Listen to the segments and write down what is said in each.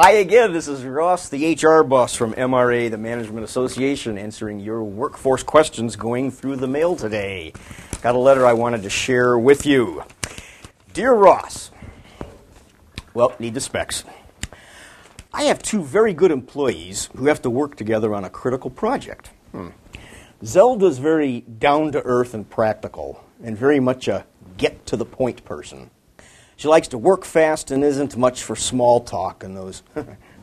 Hi again, this is Ross, the HR boss from MRA, the Management Association, answering your workforce questions going through the mail today. Got a letter I wanted to share with you. Dear Ross, well, need the specs. I have two very good employees who have to work together on a critical project. Zelda's very down-to-earth and practical, and very much a get-to-the-point person. She likes to work fast and isn't much for small talk and those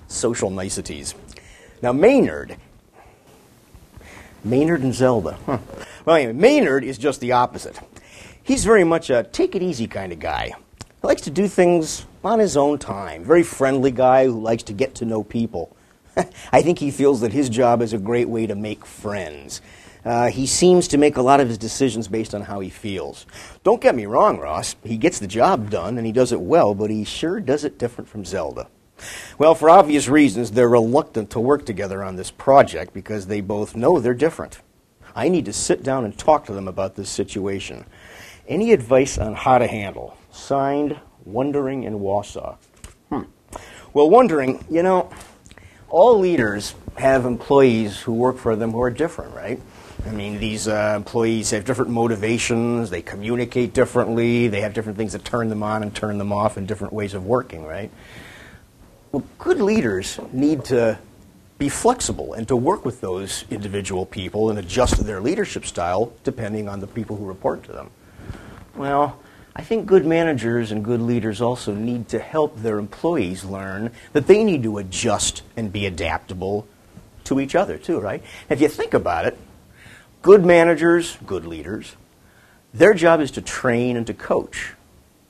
social niceties. Now Maynard and Zelda. Well, anyway, Maynard is just the opposite. He's very much a take-it-easy kind of guy. He likes to do things on his own time. Very friendly guy who likes to get to know people. I think he feels that his job is a great way to make friends. He seems to make a lot of his decisions based on how he feels. Don't get me wrong, Ross. He gets the job done, and he does it well, but he sure does it different from Zelda. Well, for obvious reasons, they're reluctant to work together on this project because they both know they're different. I need to sit down and talk to them about this situation. Any advice on how to handle? Signed, Wondering in Wausau. Well, Wondering, you know, all leaders have employees who work for them who are different, right? I mean, these employees have different motivations, they communicate differently, they have different things that turn them on and turn them off, and different ways of working, right? Well, good leaders need to be flexible and to work with those individual people and adjust their leadership style depending on the people who report to them. Well, I think good managers and good leaders also need to help their employees learn that they need to adjust and be adaptable to each other too, right? If you think about it, good managers, good leaders, their job is to train and to coach.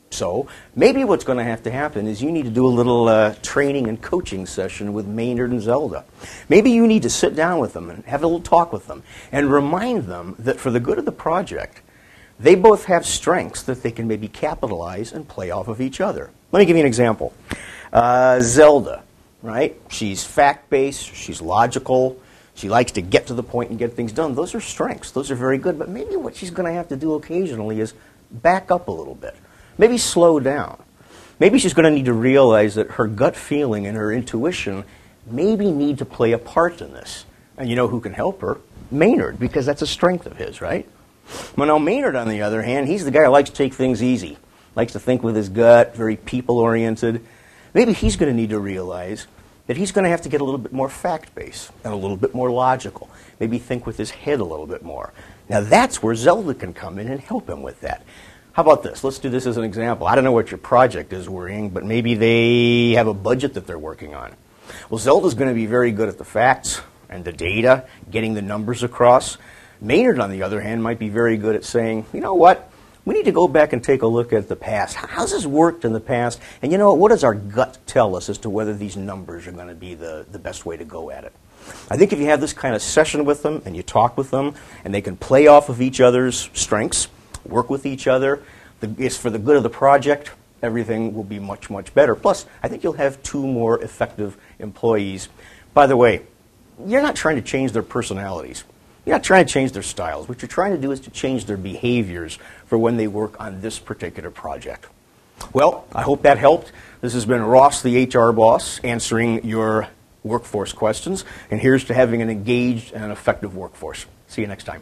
So maybe what's going to have to happen is you need to do a little training and coaching session with Maynard and Zelda. Maybe you need to sit down with them and have a little talk with them and remind them that for the good of the project, they both have strengths that they can maybe capitalize and play off of each other. Let me give you an example. Zelda, right? She's fact-based, she's logical, she likes to get to the point and get things done. Those are strengths. Those are very good. But maybe what she's going to have to do occasionally is back up a little bit. Maybe slow down. Maybe she's going to need to realize that her gut feeling and her intuition maybe need to play a part in this. And you know who can help her? Maynard, because that's a strength of his, right? Well, now Maynard, on the other hand, he's the guy who likes to take things easy. Likes to think with his gut, very people-oriented. Maybe he's going to need to realize that he's going to have to get a little bit more fact-based and a little bit more logical. Maybe think with his head a little bit more. Now that's where Zelda can come in and help him with that. How about this? Let's do this as an example. I don't know what your project is worrying, but maybe they have a budget that they're working on. Well, Zelda's going to be very good at the facts and the data, getting the numbers across. Maynard, on the other hand, might be very good at saying, you know what? We need to go back and take a look at the past. How's this worked in the past? And you know what does our gut tell us as to whether these numbers are going to be the best way to go at it? I think if you have this kind of session with them and you talk with them and they can play off of each other's strengths, work with each other, it's for the good of the project, everything will be much, much better. Plus, I think you'll have two more effective employees. By the way, you're not trying to change their personalities. You're not trying to change their styles. What you're trying to do is to change their behaviors for when they work on this particular project. Well, I hope that helped. This has been Ross, the HR boss, answering your workforce questions. And here's to having an engaged and effective workforce. See you next time.